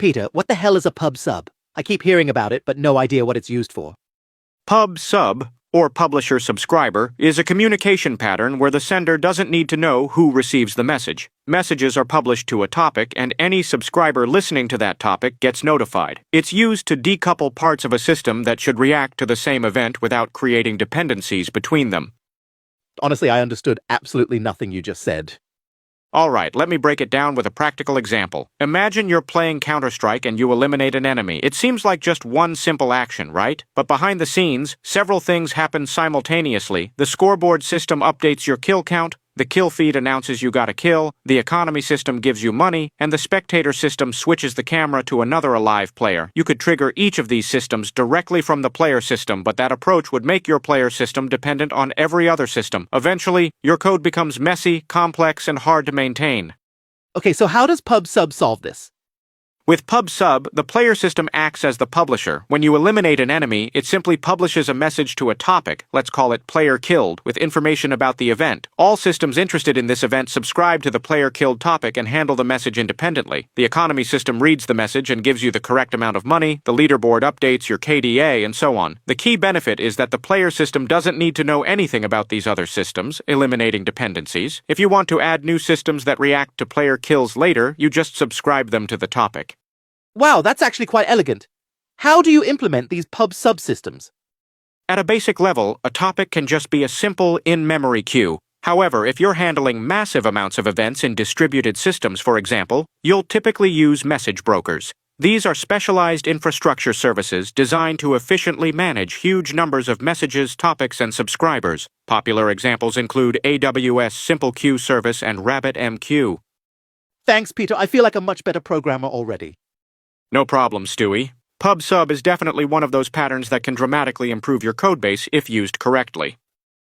Peter, what the hell is a pub sub? I keep hearing about it, but no idea what it's used for. Pub sub, or publisher subscriber, is a communication pattern where the sender doesn't need to know who receives the message. Messages are published to a topic, and any subscriber listening to that topic gets notified. It's used to decouple parts of a system that should react to the same event without creating dependencies between them. Honestly, I understood absolutely nothing you just said. Alright, let me break it down with a practical example. Imagine you're playing Counter-Strike and you eliminate an enemy. It seems like just one simple action, right? But behind the scenes, several things happen simultaneously. The scoreboard system updates your kill count, the kill feed announces you got a kill, the economy system gives you money, and the spectator system switches the camera to another alive player. You could trigger each of these systems directly from the player system, but that approach would make your player system dependent on every other system. Eventually, your code becomes messy, complex, and hard to maintain. Okay, so how does pub sub solve this? With pub sub, the player system acts as the publisher. When you eliminate an enemy, it simply publishes a message to a topic, let's call it player killed, with information about the event. All systems interested in this event subscribe to the player killed topic and handle the message independently. The economy system reads the message and gives you the correct amount of money, the leaderboard updates your KDA, and so on. The key benefit is that the player system doesn't need to know anything about these other systems, eliminating dependencies. If you want to add new systems that react to player kills later, you just subscribe them to the topic. Wow, that's actually quite elegant. How do you implement these pub subsystems? At a basic level, a topic can just be a simple in-memory queue. However, if you're handling massive amounts of events in distributed systems, for example, you'll typically use message brokers. These are specialized infrastructure services designed to efficiently manage huge numbers of messages, topics, and subscribers. Popular examples include AWS Simple Queue Service and RabbitMQ. Thanks, Peter. I feel like a much better programmer already. No problem, Stewie. PubSub is definitely one of those patterns that can dramatically improve your codebase if used correctly.